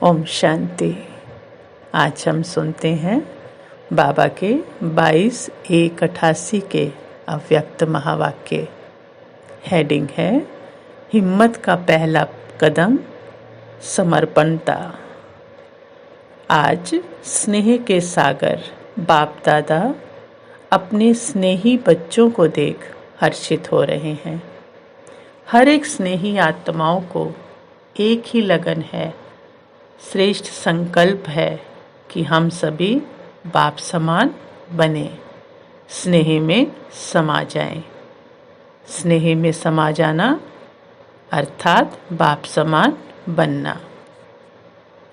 ओम शांति। आज हम सुनते हैं बाबा के 22/1/88 के अव्यक्त महावाक्य। हेडिंग है हिम्मत का पहला कदम समर्पणता। आज स्नेह के सागर बाप दादा अपने स्नेही बच्चों को देख हर्षित हो रहे हैं। हर एक स्नेही आत्माओं को एक ही लगन है, श्रेष्ठ संकल्प है कि हम सभी बाप समान बने, स्नेह में समा जाएं। स्नेह में समा जाना अर्थात बाप समान बनना।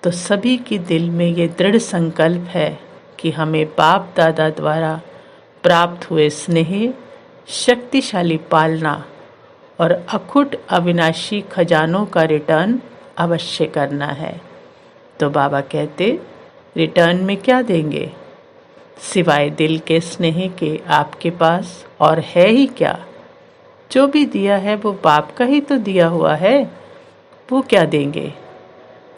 तो सभी के दिल में ये दृढ़ संकल्प है कि हमें बाप दादा द्वारा प्राप्त हुए स्नेह, शक्तिशाली पालना और अखुट अविनाशी खजानों का रिटर्न अवश्य करना है। तो बाबा कहते, रिटर्न में क्या देंगे सिवाय दिल के स्नेह के आपके पास और है ही क्या। जो भी दिया है वो बाप का ही तो दिया हुआ है, वो क्या देंगे।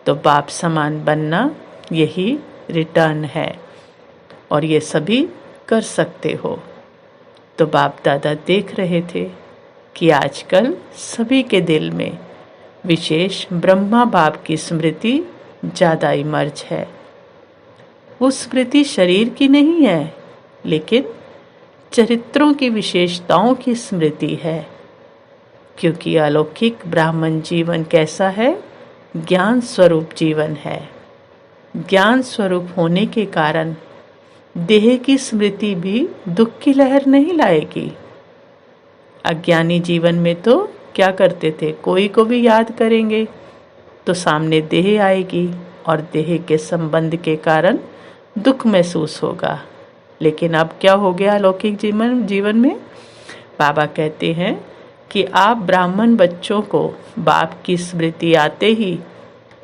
तो बाप समान बनना यही रिटर्न है और ये सभी कर सकते हो। तो बाप दादा देख रहे थे कि आजकल सभी के दिल में विशेष ब्रह्मा बाप की स्मृति ज़्यादा इमर्ज है। वो स्मृति शरीर की नहीं है, लेकिन चरित्रों की विशेषताओं की स्मृति है। क्योंकि अलौकिक ब्राह्मण जीवन कैसा है, ज्ञान स्वरूप जीवन है। ज्ञान स्वरूप होने के कारण देह की स्मृति भी दुख की लहर नहीं लाएगी। अज्ञानी जीवन में तो क्या करते थे, कोई को भी याद करेंगे तो सामने देह आएगी और देह के संबंध के कारण दुख महसूस होगा। लेकिन अब क्या हो गया अलौकिक जीवन में, बाबा कहते हैं कि आप ब्राह्मण बच्चों को बाप की स्मृति आते ही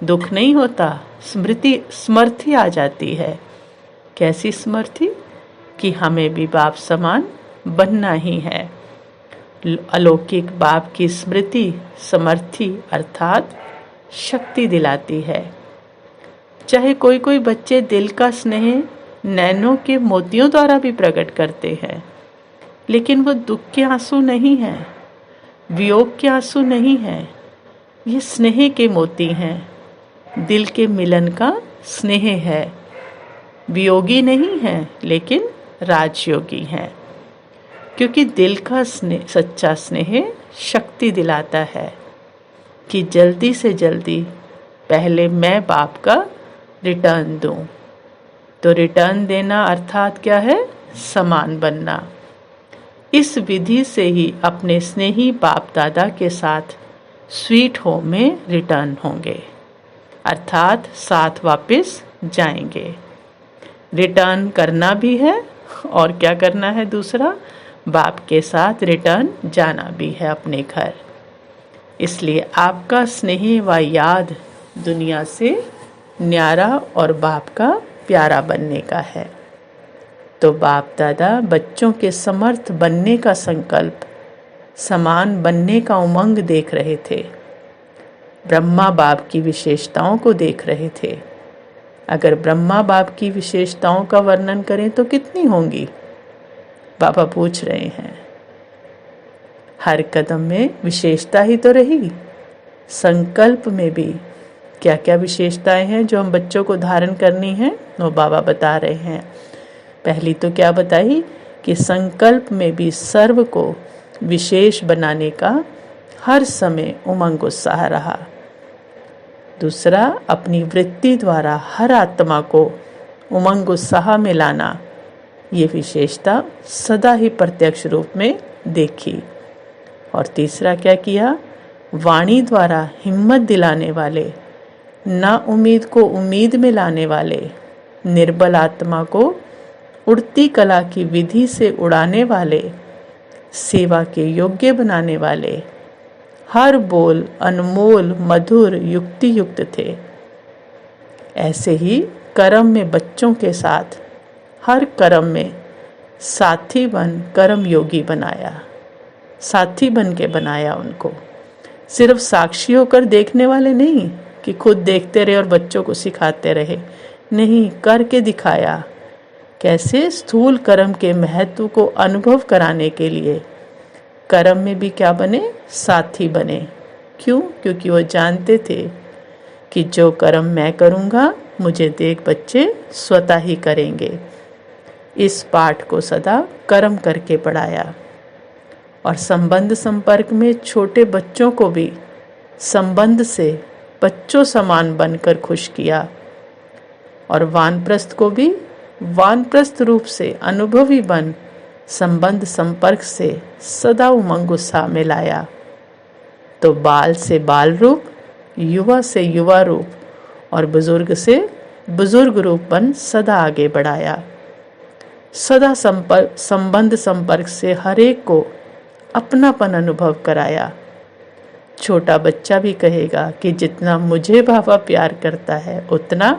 दुख नहीं होता, स्मृति आ जाती है। कैसी स्मृति कि हमें भी बाप समान बनना ही है। अलौकिक बाप की स्मृति समर्थी अर्थात शक्ति दिलाती है। चाहे कोई कोई बच्चे दिल का स्नेह नैनों के मोतियों द्वारा भी प्रकट करते हैं, लेकिन वो दुख के आंसू नहीं हैं, वियोग के आंसू नहीं हैं। ये स्नेह के मोती हैं, दिल के मिलन का स्नेह है। वियोगी नहीं है, लेकिन राजयोगी हैं। क्योंकि दिल का स्नेह, सच्चा स्नेह शक्ति दिलाता है कि जल्दी से जल्दी पहले मैं बाप का रिटर्न दूं। तो रिटर्न देना अर्थात क्या है, समान बनना। इस विधि से ही अपने स्नेही बाप दादा के साथ स्वीट होम में रिटर्न होंगे, अर्थात साथ वापस जाएंगे। रिटर्न करना भी है और क्या करना है दूसरा, बाप के साथ रिटर्न जाना भी है अपने घर। इसलिए आपका स्नेह व याद दुनिया से न्यारा और बाप का प्यारा बनने का है। तो बाप दादा बच्चों के समर्थ बनने का संकल्प, समान बनने का उमंग देख रहे थे। ब्रह्मा बाप की विशेषताओं को देख रहे थे। अगर ब्रह्मा बाप की विशेषताओं का वर्णन करें तो कितनी होंगी, बाबा पूछ रहे हैं। हर कदम में विशेषता ही तो रही। संकल्प में भी क्या क्या विशेषताएं हैं जो हम बच्चों को धारण करनी है, वो बाबा बता रहे हैं। पहली तो क्या बताई कि संकल्प में भी सर्व को विशेष बनाने का हर समय उमंग उत्साह रहा। दूसरा, अपनी वृत्ति द्वारा हर आत्मा को उमंग उत्साह में लाना, ये विशेषता सदा ही प्रत्यक्ष रूप में देखी। और तीसरा क्या किया, वाणी द्वारा हिम्मत दिलाने वाले, ना उम्मीद को उम्मीद में लाने वाले, निर्बल आत्मा को उड़ती कला की विधि से उड़ाने वाले, सेवा के योग्य बनाने वाले, हर बोल अनमोल मधुर युक्ति युक्त थे। ऐसे ही कर्म में बच्चों के साथ हर कर्म में साथी बन कर्म योगी बनाया, साथी बन के बनाया उनको। सिर्फ साक्षी होकर देखने वाले नहीं कि खुद देखते रहे और बच्चों को सिखाते रहे, नहीं, करके दिखाया। कैसे? स्थूल कर्म के महत्व को अनुभव कराने के लिए कर्म में भी क्या बने? साथी बने। क्यों? क्योंकि वो जानते थे कि जो कर्म मैं करूँगा मुझे देख बच्चे स्वतः ही करेंगे। इस पाठ को सदा कर्म करके पढ़ाया और संबंध संपर्क में छोटे बच्चों को भी संबंध से बच्चों समान बनकर खुश किया और वानप्रस्थ को भी वानप्रस्थ रूप से अनुभवी बन संबंध संपर्क से सदा उमंग उत्साह में लाया। तो बाल से बाल रूप, युवा से युवा रूप और बुजुर्ग से बुजुर्ग रूप बन सदा आगे बढ़ाया। सदा संबंध संपर्क से हर एक को अपनापन अनुभव कराया। छोटा बच्चा भी कहेगा कि जितना मुझे बाबा प्यार करता है उतना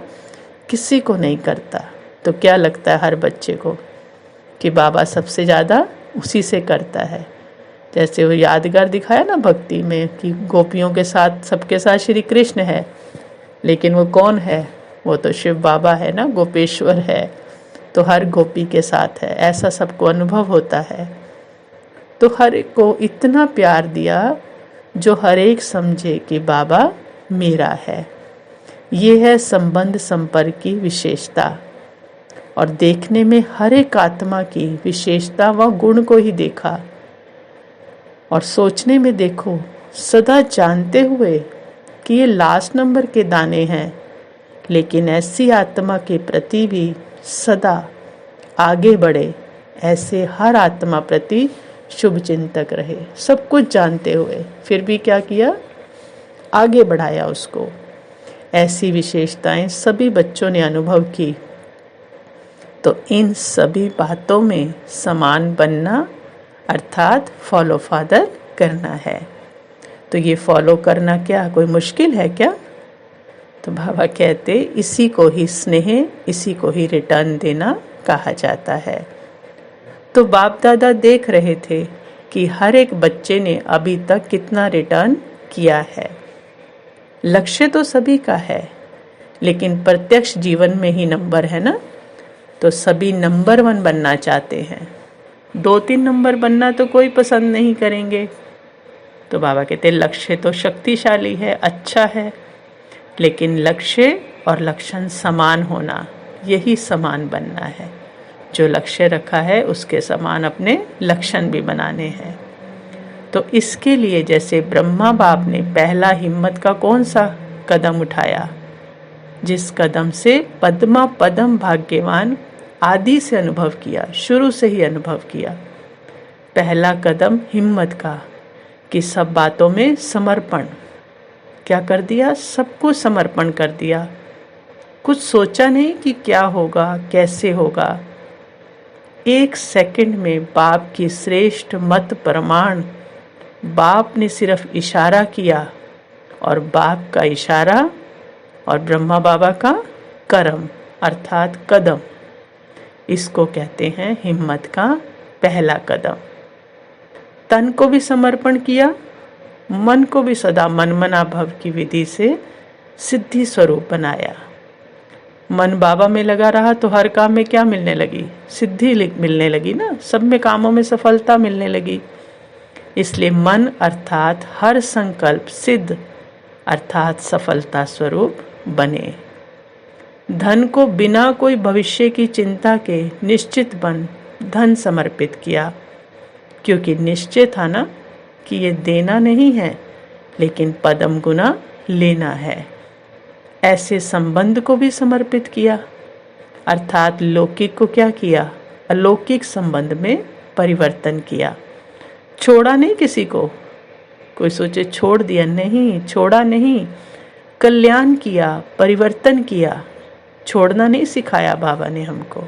किसी को नहीं करता। तो क्या लगता है हर बच्चे को कि बाबा सबसे ज़्यादा उसी से करता है। जैसे वो यादगार दिखाया ना भक्ति में कि गोपियों के साथ सबके साथ श्री कृष्ण है, लेकिन वो कौन है? वो तो शिव बाबा है ना, गोपेश्वर है, तो हर गोपी के साथ है, ऐसा सबको अनुभव होता है। तो हर एक को इतना प्यार दिया जो हर एक समझे कि बाबा मेरा है। ये है संबंध संपर्क की विशेषता। और देखने में हर एक आत्मा की विशेषता व गुण को ही देखा और सोचने में देखो, सदा जानते हुए कि ये लास्ट नंबर के दाने हैं, लेकिन ऐसी आत्मा के प्रति भी सदा आगे बढ़े, ऐसे हर आत्मा प्रति शुभ चिंतक रहे। सब कुछ जानते हुए फिर भी क्या किया? आगे बढ़ाया उसको। ऐसी विशेषताएं सभी बच्चों ने अनुभव की। तो इन सभी बातों में समान बनना अर्थात फॉलो फादर करना है। तो ये फॉलो करना क्या कोई मुश्किल है क्या? तो बाबा कहते इसी को ही स्नेह, इसी को ही रिटर्न देना कहा जाता है। तो बाप दादा देख रहे थे कि हर एक बच्चे ने अभी तक कितना रिटर्न किया है। लक्ष्य तो सभी का है, लेकिन प्रत्यक्ष जीवन में ही नंबर है ना, तो सभी नंबर 1 बनना चाहते हैं। 2-3 नंबर बनना तो कोई पसंद नहीं करेंगे। तो बाबा कहते लक्ष्य तो शक्तिशाली है, अच्छा है, लेकिन लक्ष्य और लक्षण समान होना, यही समान बनना है। जो लक्ष्य रखा है उसके समान अपने लक्षण भी बनाने हैं। तो इसके लिए जैसे ब्रह्मा बाप ने पहला हिम्मत का कौन सा कदम उठाया, जिस कदम से पद्मा पदम भाग्यवान आदि से अनुभव किया, शुरू से ही अनुभव किया। पहला कदम हिम्मत का कि सब बातों में समर्पण, क्या कर दिया? सबको समर्पण कर दिया। कुछ सोचा नहीं कि क्या होगा, कैसे होगा। 1 सेकंड में बाप की श्रेष्ठ मत प्रमाण, बाप ने सिर्फ इशारा किया और बाप का इशारा और ब्रह्मा बाबा का कर्म अर्थात कदम, इसको कहते हैं हिम्मत का पहला कदम। तन को भी समर्पण किया, मन को भी सदा मनमना भव की विधि से सिद्धि स्वरूप बनाया। मन बाबा में लगा रहा तो हर काम में क्या मिलने लगी? सिद्धि मिलने लगी ना, सब में कामों में सफलता मिलने लगी। इसलिए मन अर्थात हर संकल्प सिद्ध अर्थात सफलता स्वरूप बने। धन को बिना कोई भविष्य की चिंता के निश्चित बन धन समर्पित किया, क्योंकि निश्चय था ना कि ये देना नहीं है, लेकिन पदम गुना लेना है। ऐसे संबंध को भी समर्पित किया, अर्थात लौकिक को क्या किया? अलौकिक संबंध में परिवर्तन किया। छोड़ा नहीं किसी को, कोई सोचे छोड़ दिया, नहीं, छोड़ा नहीं, कल्याण किया, परिवर्तन किया। छोड़ना नहीं सिखाया बाबा ने हमको।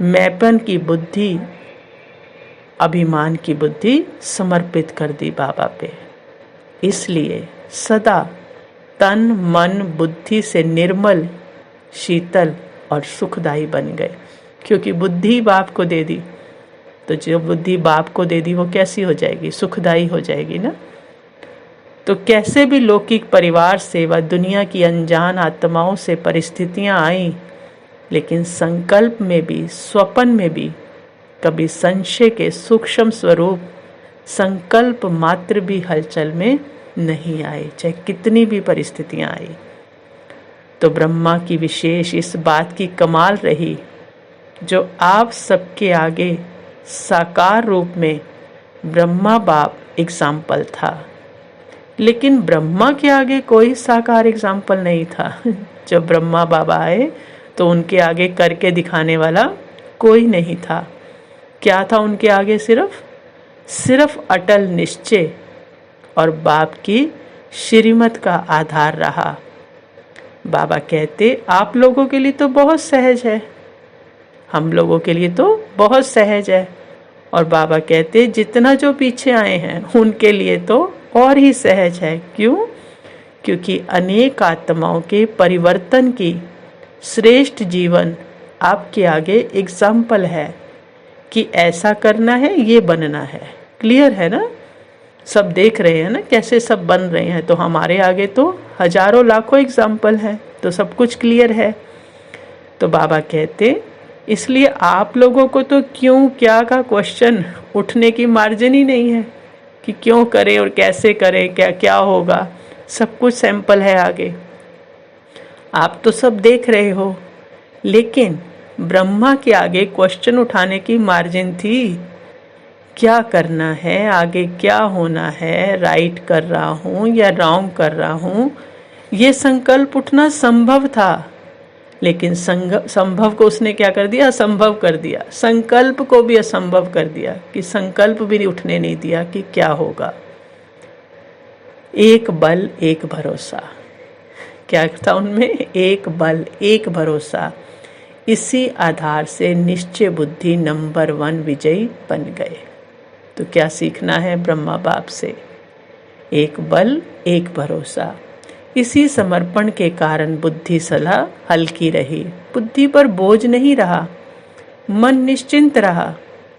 मैपन की बुद्धि, अभिमान की बुद्धि समर्पित कर दी बाबा पे। इसलिए सदा तन मन बुद्धि से निर्मल, शीतल और सुखदायी बन गए। क्योंकि बुद्धि बाप को दे दी, तो जो बुद्धि बाप को दे दी वो कैसी हो जाएगी? सुखदायी हो जाएगी ना। तो कैसे भी लौकिक परिवार से व दुनिया की अनजान आत्माओं से परिस्थितियां आई, लेकिन संकल्प में भी स्वप्न में भी कभी संशय के सूक्ष्म स्वरूप संकल्प मात्र भी हलचल में नहीं आए, चाहे कितनी भी परिस्थितियां आई। तो ब्रह्मा की विशेष इस बात की कमाल रही, जो आप सबके आगे साकार रूप में ब्रह्मा बाप एग्जाम्पल था, लेकिन ब्रह्मा के आगे कोई साकार एग्जाम्पल नहीं था। जब ब्रह्मा बाबा आए तो उनके आगे करके दिखाने वाला कोई नहीं था। क्या था उनके आगे? सिर्फ अटल निश्चय और बाप की श्रीमत का आधार रहा। बाबा कहते आप लोगों के लिए तो बहुत सहज है, हम लोगों के लिए तो बहुत सहज है। और बाबा कहते जितना जो पीछे आए हैं उनके लिए तो और ही सहज है। क्यों? क्योंकि अनेक आत्माओं के परिवर्तन की श्रेष्ठ जीवन आपके आगे एग्जाम्पल है कि ऐसा करना है, ये बनना है। क्लियर है ना? सब देख रहे हैं ना कैसे सब बन रहे हैं, तो हमारे आगे तो हजारों लाखों एग्जाम्पल हैं, तो सब कुछ क्लियर है। तो बाबा कहते इसलिए आप लोगों को तो क्यों क्या का क्वेश्चन उठने की मार्जिन ही नहीं है कि क्यों करें और कैसे करें, क्या क्या होगा, सब कुछ सैंपल है आगे, आप तो सब देख रहे हो। लेकिन ब्रह्मा के आगे क्वेश्चन उठाने की मार्जिन थी, क्या करना है, आगे क्या होना है, राइट कर रहा हूँ या रॉन्ग कर रहा हूँ, ये संकल्प उठना संभव था। लेकिन संभव को उसने क्या कर दिया? असंभव कर दिया। संकल्प को भी असंभव कर दिया कि संकल्प भी उठने नहीं दिया कि क्या होगा। एक बल एक भरोसा, क्या था उनमें? एक बल एक भरोसा। इसी आधार से निश्चय बुद्धि नंबर 1 विजयी बन गए। तो क्या सीखना है ब्रह्मा बाप से? एक बल एक भरोसा। इसी समर्पण के कारण बुद्धि सलाह हल्की रही, बुद्धि पर बोझ नहीं रहा, मन निश्चिंत रहा,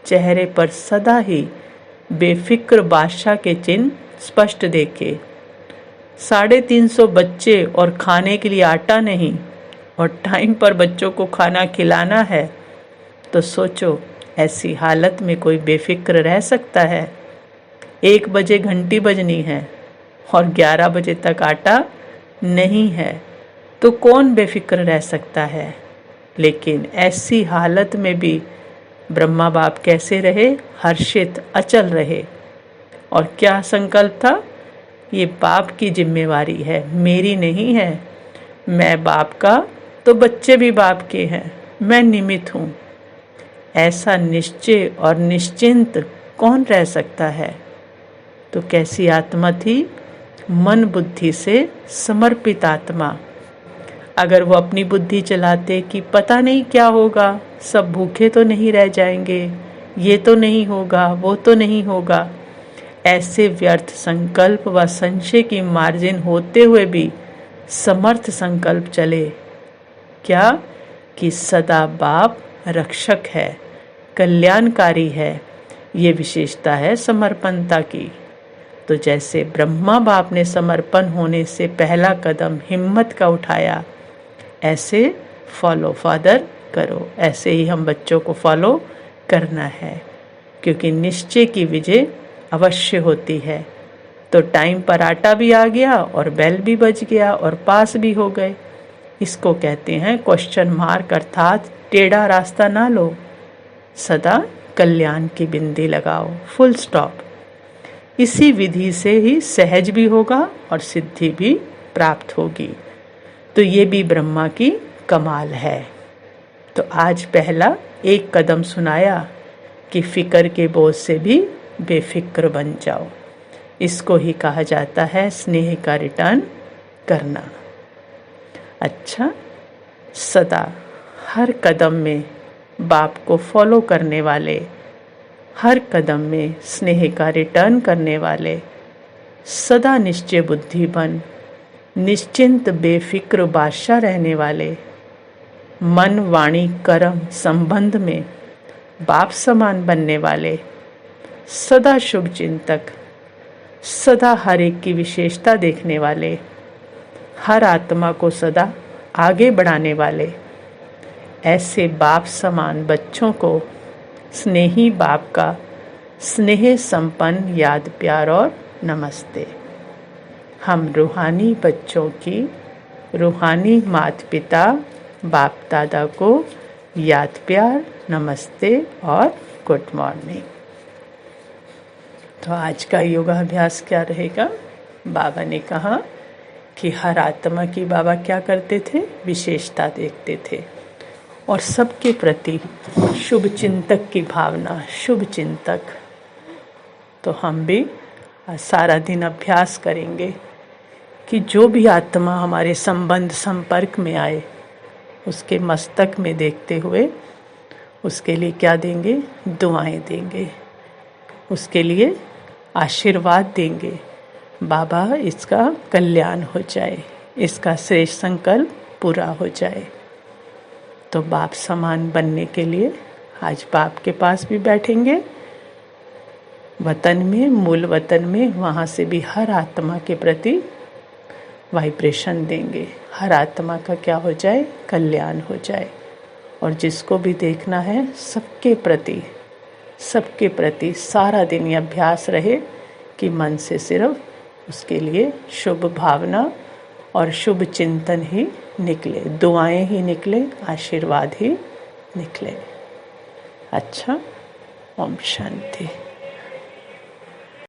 चेहरे पर सदा ही बेफिक्र बादशाह के चिन्ह स्पष्ट देखे। 350 बच्चे और खाने के लिए आटा नहीं और टाइम पर बच्चों को खाना खिलाना है, तो सोचो ऐसी हालत में कोई बेफिक्र रह सकता है? 1 बजे घंटी बजनी है और 11 बजे तक आटा नहीं है, तो कौन बेफिक्र रह सकता है? लेकिन ऐसी हालत में भी ब्रह्मा बाप कैसे रहे? हर्षित अचल रहे। और क्या संकल्प था? ये बाप की जिम्मेवारी है, मेरी नहीं है। मैं बाप का तो बच्चे भी बाप के हैं, मैं निमित्त हूँ। ऐसा निश्चय और निश्चिंत कौन रह सकता है? तो कैसी आत्मा थी? मन बुद्धि से समर्पित आत्मा। अगर वो अपनी बुद्धि चलाते कि पता नहीं क्या होगा, सब भूखे तो नहीं रह जाएंगे, ये तो नहीं होगा, वो तो नहीं होगा, ऐसे व्यर्थ संकल्प व संशय की मार्जिन होते हुए भी समर्थ संकल्प चले। क्या? कि सदा बाप रक्षक है, कल्याणकारी है। ये विशेषता है समर्पणता की। तो जैसे ब्रह्मा बाप ने समर्पण होने से पहला कदम हिम्मत का उठाया, ऐसे फॉलो फादर करो। ऐसे ही हम बच्चों को फॉलो करना है, क्योंकि निश्चय की विजय अवश्य होती है। तो टाइम पर आटा भी आ गया और बेल भी बज गया और पास भी हो गए। इसको कहते हैं क्वेश्चन मार्क, अर्थात टेढ़ा रास्ता ना लो, सदा कल्याण की बिंदी लगाओ, फुल स्टॉप। इसी विधि से ही सहज भी होगा और सिद्धि भी प्राप्त होगी। तो ये भी ब्रह्मा की कमाल है। तो आज पहला एक कदम सुनाया कि फिक्र के बोझ से भी बेफिक्र बन जाओ। इसको ही कहा जाता है स्नेह का रिटर्न करना। अच्छा, सदा हर कदम में बाप को फॉलो करने वाले, हर कदम में स्नेह का रिटर्न करने वाले, सदा निश्चय बुद्धि बन निश्चिंत बेफिक्र बादशाह रहने वाले, मन वाणी कर्म संबंध में बाप समान बनने वाले, सदा शुभ चिंतक, सदा हर एक की विशेषता देखने वाले, हर आत्मा को सदा आगे बढ़ाने वाले ऐसे बाप समान बच्चों को स्नेही बाप का स्नेह संपन्न याद प्यार और नमस्ते। हम रूहानी बच्चों की रूहानी माता पिता बाप दादा को याद प्यार नमस्ते और गुड मॉर्निंग। तो आज का योगाभ्यास क्या रहेगा? बाबा ने कहा कि हर आत्मा की बाबा क्या करते थे? विशेषता देखते थे और सबके प्रति शुभ चिंतक की भावना, शुभ चिंतक। तो हम भी सारा दिन अभ्यास करेंगे कि जो भी आत्मा हमारे संबंध संपर्क में आए उसके मस्तक में देखते हुए उसके लिए क्या देंगे? दुआएं देंगे, उसके लिए आशीर्वाद देंगे। बाबा इसका कल्याण हो जाए, इसका श्रेष्ठ संकल्प पूरा हो जाए। तो बाप समान बनने के लिए आज बाप के पास भी बैठेंगे, वतन में, मूल वतन में, वहाँ से भी हर आत्मा के प्रति वाइब्रेशन देंगे। हर आत्मा का क्या हो जाए? कल्याण हो जाए। और जिसको भी देखना है सबके प्रति सारा दिन ये अभ्यास रहे कि मन से सिर्फ उसके लिए शुभ भावना और शुभ चिंतन ही निकले, दुआएं ही निकले, आशीर्वाद ही निकले। अच्छा, ओम शांति।